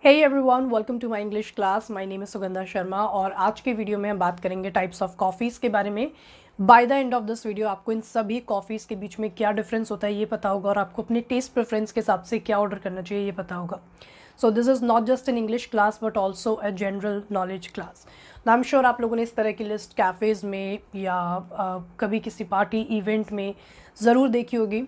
Hey everyone, welcome to my English class. My name is Sugandha Sharma और आज के video में हम बात करेंगे टाइप्स ऑफ कॉफ़ीज़ के बारे में। By the end of this video आपको इन सभी कॉफ़ीज़ के बीच में क्या डिफरेंस होता है ये पता होगा और आपको अपने टेस्ट प्रेफरेंस के हिसाब से क्या ऑर्डर करना चाहिए ये पता होगा। So this is not just an English class but also a general knowledge class. I am sure आप लोगों ने इस तरह की लिस्ट कैफ़ेज़ में या कभी किसी पार्टी इवेंट में ज़रूर देखी होगी।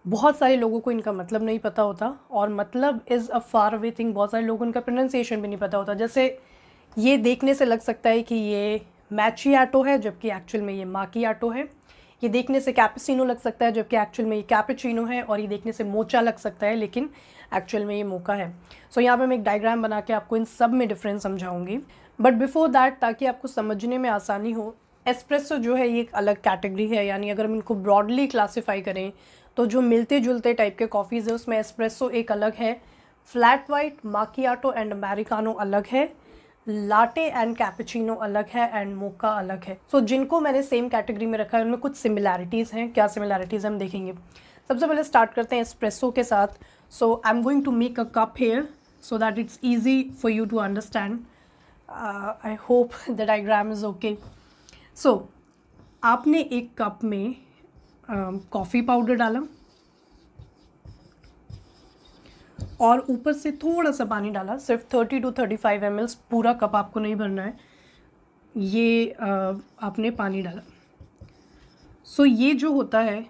बहुत सारे लोगों को इनका मतलब नहीं पता होता और मतलब is a far away thing. बहुत सारे लोगों को इनका प्रोनाउंसिएशन भी नहीं पता होता। जैसे ये देखने से लग सकता है कि ये मैचियाटो है जबकि एक्चुअल में ये माकियाटो है। ये देखने से कैपेचिनो लग सकता है जबकि एक्चुअल में ये कैपेचिनो है। और ये देखने से मोचा लग सकता है लेकिन एक्चुअल में ये मोका है। सो यहाँ पे मैं एक डायग्राम बना के आपको इन सब में डिफरेंस समझाऊंगी। बट बिफोर दैट, ताकि आपको समझने में आसानी हो, एस्प्रेसो जो है ये एक अलग कैटेगरी है। यानी अगर हम इनको ब्रॉडली क्लासीफाई करें तो जो मिलते जुलते टाइप के कॉफ़ीज़ है उसमें एस्प्रेसो एक अलग है, फ्लैट वाइट, माकियाटो एंड अमेरिकानो अलग है, लाटे एंड कैपेचिनो अलग है एंड मोका अलग है। सो जिनको मैंने सेम कैटेगरी में रखा है उनमें कुछ सिमिलैरिटीज़ हैं। क्या सिमिलैरिटीज़ हम देखेंगे। सबसे पहले स्टार्ट करते हैं एस्प्रेसो के साथ। So I am going to make a cup here so that it's easy for you to understand. I hope the diagram is okay. So आपने एक कप में कॉफ़ी पाउडर डाला और ऊपर से थोड़ा सा पानी डाला, सिर्फ 30 to 35 ml, पूरा कप आपको नहीं भरना है। ये आपने पानी डाला। सो ये जो होता है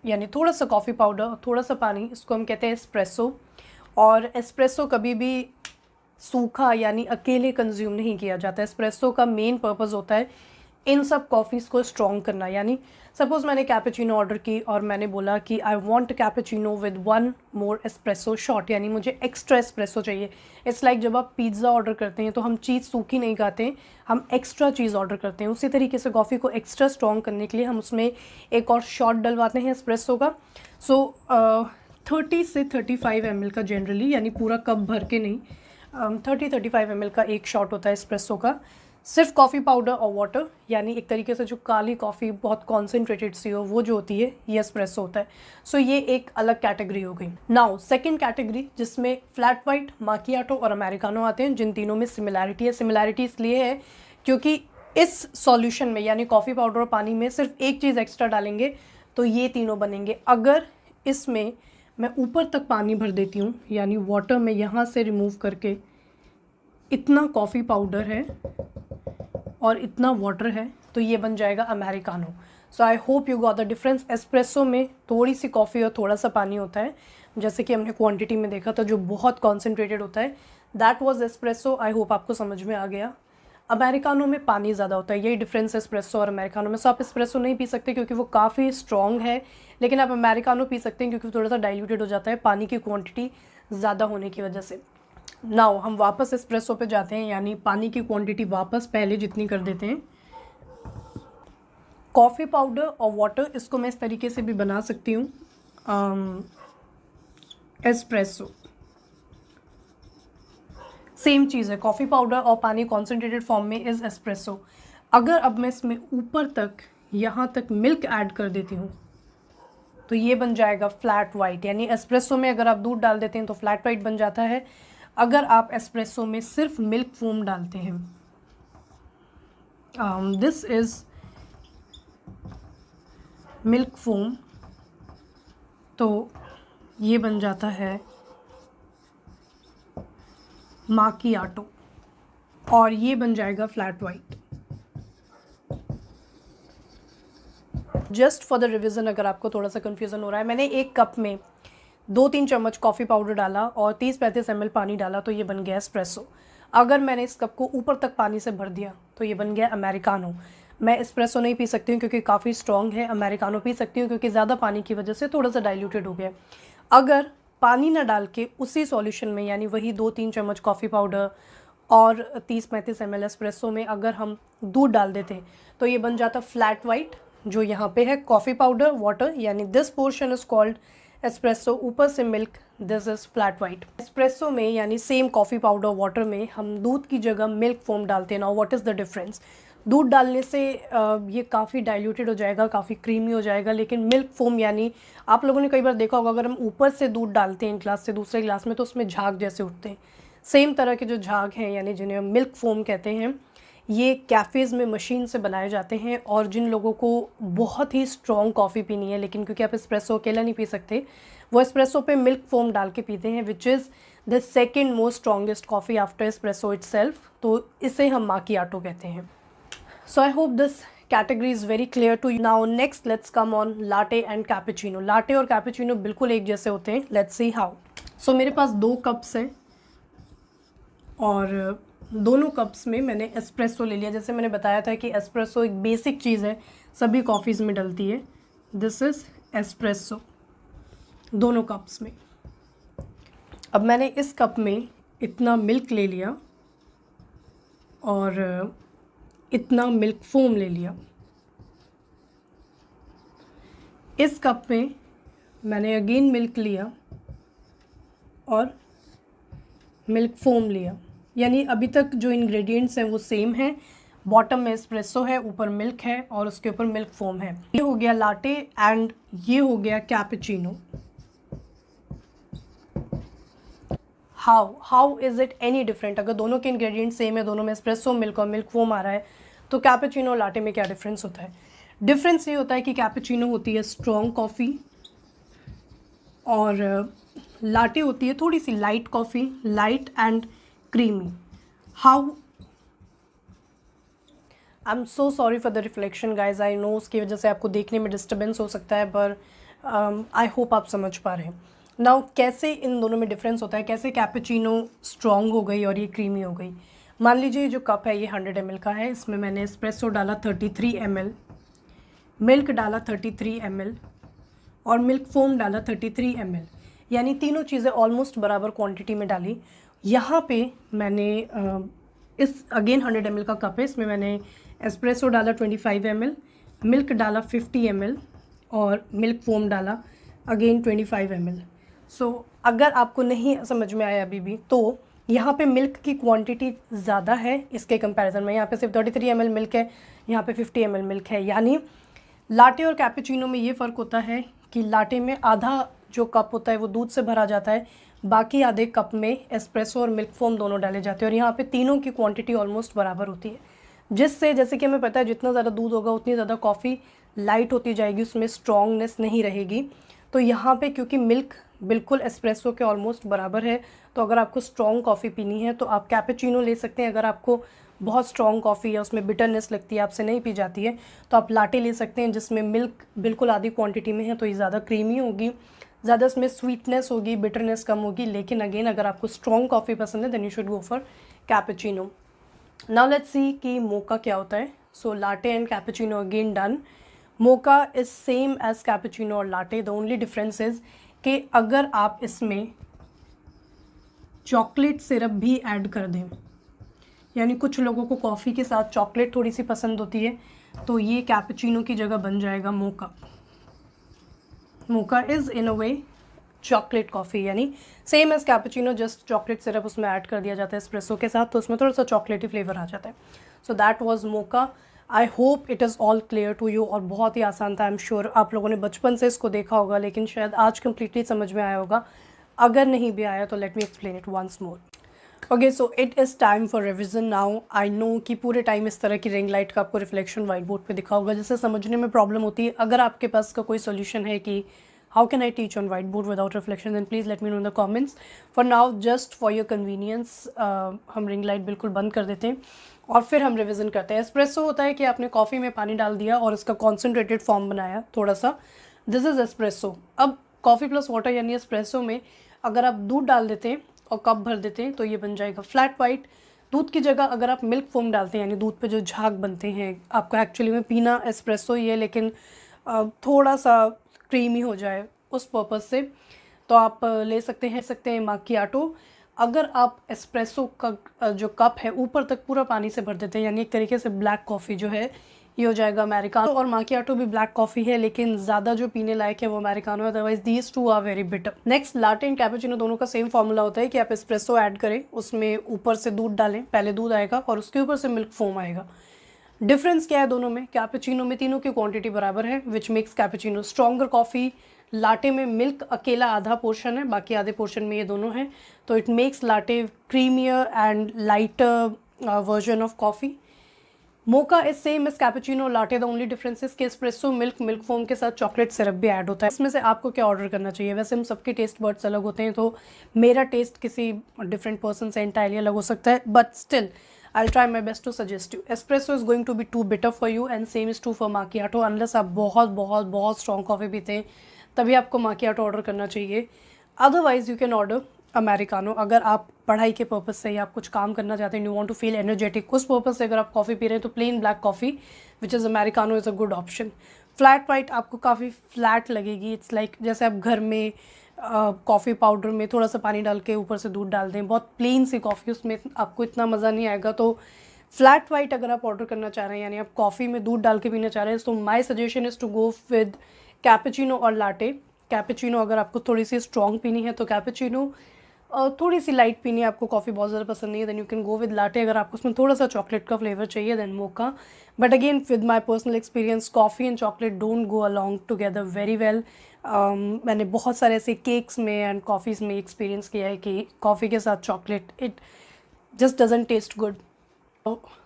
यानी थोड़ा सा कॉफ़ी पाउडर थोड़ा सा पानी, इसको हम कहते हैं एस्प्रेसो। और एस्प्रेसो कभी भी सूखा यानी अकेले कंज्यूम नहीं किया जाता। एस्प्रेसो का मेन पर्पस होता है इन सब कॉफ़ीज़ को स्ट्रॉन्ग करना। यानी सपोज़ मैंने कैपेचिनो ऑर्डर की और मैंने बोला कि I want cappuccino with 1 more espresso shot, यानी मुझे एक्स्ट्रा एस्प्रेसो चाहिए। इट्स लाइक जब आप पिज़्ज़ा ऑर्डर करते हैं तो हम चीज़ सूखी नहीं खाते हैं, हम एक्स्ट्रा चीज़ ऑर्डर करते हैं। उसी तरीके से कॉफ़ी को एक्स्ट्रा स्ट्रॉन्ग करने के लिए हम उसमें एक और शॉट डलवाते हैं एस्प्रेसो का। सो 30 से 35 ml का जनरली, यानी पूरा कप भर के नहीं, 30-35 ml का एक शॉट होता है एस्प्रेसो का। सिर्फ कॉफ़ी पाउडर और वाटर, यानी एक तरीके से जो काली कॉफ़ी बहुत कॉन्सेंट्रेटेड सी हो वो जो होती है ये एस्प्रेसो होता है। सो ये एक अलग कैटेगरी हो गई। नाउ सेकंड कैटेगरी जिसमें फ्लैट वाइट, माकियाटो और अमेरिकानो आते हैं, जिन तीनों में सिमिलैरिटी है। सिमिलैरिटी इसलिए है क्योंकि इस सॉल्यूशन में यानी कॉफ़ी पाउडर और पानी में सिर्फ एक चीज़ एक्स्ट्रा डालेंगे तो ये तीनों बनेंगे। अगर इसमें मैं ऊपर तक पानी भर देती हूँ यानी वाटर में यहाँ से रिमूव करके इतना कॉफ़ी पाउडर है और इतना वाटर है तो ये बन जाएगा americano. So I hope you got the difference. Espresso में थोड़ी सी कॉफ़ी और थोड़ा सा पानी होता है, जैसे कि हमने क्वांटिटी में देखा था जो बहुत कॉन्सेंट्रेटेड होता है, that was espresso. I hope आपको समझ में आ गया। अमेरिकानो में पानी ज़्यादा होता है, यही डिफरेंस है एस्प्रेसो और अमेरिकानो में। सो आप एस्प्रेसो नहीं पी सकते क्योंकि वो काफ़ी स्ट्रॉन्ग है, लेकिन आप अमेरिकानो पी सकते हैं क्योंकि थोड़ा सा डाइल्यूटेड हो जाता है पानी की क्वांटिटी ज़्यादा होने की वजह से। नाउ हम वापस एस्प्रेसो पे जाते हैं, यानी पानी की क्वांटिटी वापस पहले जितनी कर देते हैं। कॉफ़ी पाउडर और वाटर, इसको मैं इस तरीके से भी बना सकती हूँ एस्प्रेसो। सेम चीज़ है, कॉफ़ी पाउडर और पानी कॉन्सेंट्रेटेड फॉर्म में इज़ एस्प्रेसो। अगर अब मैं इसमें ऊपर तक यहाँ तक मिल्क ऐड कर देती हूँ तो ये बन जाएगा फ्लैट वाइट। यानी एस्प्रेसो में अगर आप दूध डाल देते हैं तो फ्लैट वाइट बन जाता है। अगर आप एस्प्रेसो में सिर्फ मिल्क फोम डालते हैं, दिस इज़ मिल्क फोम, तो ये बन जाता है माकियाटो और ये बन जाएगा flat white. Just for the revision, अगर आपको थोड़ा सा कन्फ्यूज़न हो रहा है, मैंने एक कप में 2-3 चम्मच कॉफ़ी पाउडर डाला और 30-35 ml पानी डाला तो ये बन गया एस्प्रेसो। अगर मैंने इस कप को ऊपर तक पानी से भर दिया तो ये बन गया अमेरिकानो। मैं एस्प्रेसो नहीं पी सकती हूँ क्योंकि काफ़ी स्ट्रॉन्ग है, अमेरिकानो पी सकती हूँ क्योंकि ज़्यादा पानी की वजह से थोड़ा सा डाइल्यूटेड हो गया। अगर पानी ना डाल के उसी सॉल्यूशन में यानी वही 2-3 चम्मच कॉफ़ी पाउडर और 30-35 ml एस्प्रेसो में अगर हम दूध डाल देते तो ये बन जाता फ्लैट वाइट, जो यहाँ पे है कॉफ़ी पाउडर वाटर, यानी this portion is called espresso, ऊपर से milk, this is flat white. Espresso में यानी सेम कॉफ़ी पाउडर वाटर में हम दूध की जगह मिल्क फोम डालते हैं। Now what is the difference. दूध डालने से ये काफ़ी डाइल्यूटेड हो जाएगा, काफ़ी क्रीमी हो जाएगा, लेकिन मिल्क फोम यानी आप लोगों ने कई बार देखा होगा अगर हम ऊपर से दूध डालते हैं ग्लास से दूसरे ग्लास में तो उसमें झाग जैसे उठते हैं, सेम तरह के जो झाग हैं यानी जिन्हें हम मिल्क फोम कहते हैं, ये कैफ़ेज़ में मशीन से बनाए जाते हैं। और जिन लोगों को बहुत ही स्ट्रॉन्ग कॉफ़ी पीनी है लेकिन क्योंकि आप एस्प्रेसो अकेला नहीं पी सकते, वो एस्प्रेसो पे मिल्क फोम डाल के पीते हैं, which is the second most strongest coffee after espresso itself. तो इसे हम माकियाटो कहते हैं। So I hope this category is very clear to you. Now next let's come on latte and cappuccino. latte और cappuccino बिल्कुल एक जैसे होते हैं. Let's see how. So मेरे पास 2 कप्स हैं और दोनों कप्स में मैंने एस्प्रेसो ले लिया। जैसे मैंने बताया था कि एस्प्रेसो एक बेसिक चीज़ है, सभी कॉफ़ीज़ में डलती है। दिस इज़ एस्प्रेसो दोनों कप्स में। अब मैंने इस कप में इतना मिल्क ले लिया और इतना मिल्क फोम ले लिया। इस कप में मैंने अगेन मिल्क लिया और मिल्क फोम लिया। यानी अभी तक जो इंग्रेडिएंट्स हैं वो सेम हैं। बॉटम में एस्प्रेसो है, ऊपर मिल्क है और उसके ऊपर मिल्क फोम है। ये हो गया लाटे एंड ये हो गया cappuccino. How is it any different? अगर दोनों के इंग्रेडिएंट्स सेम है, दोनों में एस्प्रेसो मिल्क और मिल्क फोम आ रहा है, तो कैपुचिनो लाटे में क्या डिफरेंस होता है? डिफरेंस ये होता है कि कैपुचिनो होती है स्ट्रॉन्ग कॉफ़ी और लाटे होती है थोड़ी सी light coffee, light and creamy. How I am so sorry for the reflection guys, I know उसकी वजह से आपको देखने में डिस्टर्बेंस हो सकता है, पर आई होप आप समझ पा रहे हैं। नाउ कैसे इन दोनों में डिफरेंस होता है, कैसे कैपुचिनो स्ट्रॉन्ग हो गई और ये क्रीमी हो गई। मान लीजिए जो कप है ये 100 ml का है, इसमें मैंने एस्प्रेसो डाला 33 ml, मिल्क डाला 33 ml और मिल्क फोम डाला 33 ml, यानी तीनों चीज़ें ऑलमोस्ट बराबर क्वांटिटी में डाली। यहाँ पे मैंने इस अगेन 100 ml का कप है, इसमें मैंने एस्प्रेसो डाला 25 ml, मिल्क डाला 50 ml और मिल्क फोम डाला अगेन 25 ml। सो अगर आपको नहीं समझ में आया अभी भी, तो यहाँ पे मिल्क की क्वांटिटी ज़्यादा है इसके कंपैरिजन में। यहाँ पे सिर्फ 33 ml मिल्क है, यहाँ पे 50 ml मिल्क है। यानी लाटे और कैपुचिनो में ये फ़र्क होता है कि लाटे में आधा जो कप होता है वो दूध से भरा जाता है, बाकी आधे कप में एस्प्रेसो और मिल्क फोम दोनों डाले जाते हैं और यहाँ पे तीनों की क्वांटिटी ऑलमोस्ट बराबर होती है, जिससे जैसे कि हमें पता है जितना ज़्यादा दूध होगा उतनी ज़्यादा कॉफ़ी लाइट होती जाएगी, उसमें स्ट्रॉन्गनेस नहीं रहेगी। तो यहाँ पे क्योंकि मिल्क बिल्कुल एस्प्रेसो के ऑलमोस्ट बराबर है, तो अगर आपको स्ट्रॉन्ग कॉफ़ी पीनी है तो आप कैपुचिनो ले सकते हैं। अगर आपको बहुत स्ट्रॉन्ग कॉफ़ी या उसमें बिटरनेस लगती है, आपसे नहीं पी जाती है, तो आप लाटे ले सकते हैं जिसमें मिल्क बिल्कुल आधी क्वांटिटी में है, तो ये ज़्यादा क्रीमी होगी, ज़्यादा इसमें स्वीटनेस होगी, बिटरनेस कम होगी। लेकिन अगेन अगर आपको स्ट्रॉन्ग कॉफ़ी पसंद है then you should go for cappuccino. Now let's see कि मोका क्या होता है। So latte and cappuccino again done. Mocha is same as cappuccino और लाटे। द ओनली डिफरेंस इज़ कि अगर आप इसमें चॉकलेट सिरप भी ऐड कर दें, यानी कुछ लोगों को कॉफ़ी के साथ चॉकलेट थोड़ी सी पसंद होती है, तो ये कैपुचिनो की जगह बन जाएगा mocha. Mocha is in a way chocolate coffee, यानी same as cappuccino, just chocolate syrup उसमें ऐड कर दिया जाता है एस्प्रेसो के साथ, तो उसमें थोड़ा सा चॉकलेटी फ्लेवर आ जाता है। So that was mocha. I hope it is all clear to you. और बहुत ही आसान था, आई एम श्योर आप लोगों ने बचपन से इसको देखा होगा, लेकिन शायद आज कम्प्लीटली समझ में आया होगा। अगर नहीं भी आया तो let me explain it once more. Okay, so it is time for revision now. I know कि पूरे टाइम इस तरह की रिंग लाइट का आपको रिफ्लेक्शन वाइट बोर्ड पे दिखा होगा, जिससे समझने में प्रॉब्लम होती है। अगर आपके पास का कोई सोल्यूशन है कि how can I teach on white board without reflection, then please let me know in the comments. For now just for your convenience हम रिंग लाइट बिल्कुल बंद कर देते हैं और फिर हम रिविज़न करते हैं। एस्प्रेसो होता है कि आपने कॉफ़ी में पानी डाल दिया और इसका कॉन्सेंट्रेटेड फॉर्म बनाया थोड़ा सा, दिस इज़ एस्प्रेसो। अब कॉफ़ी प्लस वाटर यानी एस्प्रेसो में अगर आप दूध डाल देते हैं और कप भर देते हैं तो ये बन जाएगा फ्लैट वाइट। दूध की जगह अगर आप मिल्क फोम डालते हैं, यानी दूध पे जो झाग बनते हैं, आपको एक्चुअली में पीना एस्प्रेसो ही है लेकिन थोड़ा सा क्रीमी हो जाए उस पर्पज़ से, तो आप ले सकते हैं माकियाटो। अगर आप एस्प्रेसो का जो कप है ऊपर तक पूरा पानी से भर देते हैं, यानी एक तरीके से ब्लैक कॉफ़ी जो है ये हो जाएगा अमेरिकानो। और माकियाटो भी ब्लैक कॉफ़ी है लेकिन ज़्यादा जो पीने लायक है वो अमेरिकानो है, otherwise these two are very bitter. Next latte and cappuccino दोनों का सेम फार्मूला होता है कि आप एस्प्रेसो ऐड करें, उसमें ऊपर से दूध डालें, पहले दूध आएगा और उसके ऊपर से मिल्क फोम आएगा। डिफरेंस क्या है दोनों में? कैपुचिनो में तीनों की क्वांटिटी बराबर है, which makes cappuccino stronger coffee. Latte में मिल्क अकेला आधा पोर्शन है, बाकी आधे पोर्शन में ये दोनों हैं, तो it makes latte creamier and lighter version of coffee. Mocha is same as cappuccino latte, the only difference is कि एस्प्रेसो मिल्क फोम के साथ चॉकलेट सिरप भी ऐड होता है। इसमें से आपको क्या ऑर्डर करना चाहिए? वैसे हम सबके टेस्ट बर्ड्स अलग होते हैं, तो मेरा टेस्ट किसी डिफरेंट पर्सन से इंटायरली अलग हो सकता है, but still I'll try my best to suggest you. Espresso is going to be too bitter for you and same is true for macchiato. Unless आप बहुत बहुत बहुत strong coffee पीते हैं तभी आपको macchiato ऑर्डर करना चाहिए. Otherwise you can order americano. अगर आप पढ़ाई के पर्पज़ से या आप कुछ काम करना चाहते हैं, you want to feel energetic, उस पर्पज़ से अगर आप कॉफ़ी पी रहे हैं तो plain black coffee which is americano is a good option. Flat white आपको काफ़ी फ्लैट लगेगी. इट्स लाइक जैसे आप घर में कॉफ़ी पाउडर में थोड़ा सा पानी डाल के ऊपर से दूध डाल दें, बहुत प्लेन सी कॉफ़ी, उसमें आपको इतना मज़ा नहीं आएगा. तो फ्लैट वाइट अगर आप ऑर्डर करना चाह रहे हैं, यानी आप कॉफ़ी में दूध डाल के पीना चाह रहे हैं, तो my suggestion is to go with cappuccino और लाटे. कैपेचिनो अगर आपको थोड़ी सी स्ट्रॉन्ग पीनी है तो कैपेचिनो, थोड़ी सी लाइट पीनी है, आपको कॉफ़ी बहुत ज़्यादा पसंद नहीं है, then you can go with latte. अगर आपको उसमें थोड़ा सा चॉकलेट का फ्लेवर चाहिए then mocha. But again with my personal experience coffee and chocolate don't go along together very well. मैंने बहुत सारे ऐसे केक्स में एंड कॉफ़ीज़ में एक्सपीरियंस किया है कि कॉफ़ी के साथ chocolate it just doesn't taste good.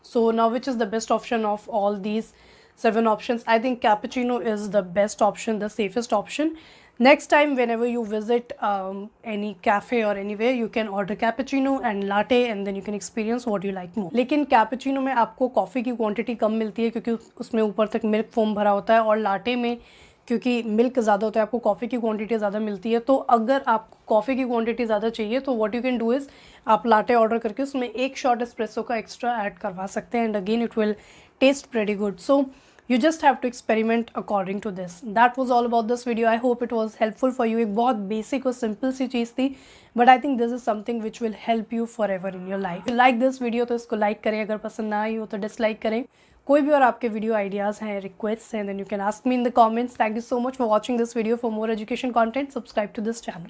So now which is the best option of all these 7 options? I think cappuccino is the best option, the safest option. Next time whenever you visit any cafe or anywhere, you can order cappuccino and latte and then you can experience what you like more. लेकिन cappuccino में आपको coffee की quantity कम मिलती है क्योंकि उसमें ऊपर तक मिल्क फोम भरा होता है, और लाटे में क्योंकि मिल्क ज़्यादा होता है आपको कॉफ़ी की क्वांटिटी ज़्यादा मिलती है. तो अगर आपको कॉफ़ी की क्वांटिटी ज़्यादा चाहिए तो what you can do is आप लाटे ऑर्डर करके उसमें एक शॉट एस्प्रेसो का एक्स्ट्रा ऐड करवा सकते हैं, and again it will taste pretty good. So you just have to experiment according to this. That was all about this video. I hope it was helpful for you. एक बहुत basic और simple सी चीज़ थी, but I think this is something which will help you forever in your life. If you like this video तो इसको like करें, अगर पसंद ना आई हो तो dislike करें. कोई भी और आपके वीडियो आइडियाज़ हैं, रिक्वेस्ट हैं, then you can ask me in the comments. Thank you so much for watching this video. For more education content, subscribe to this channel.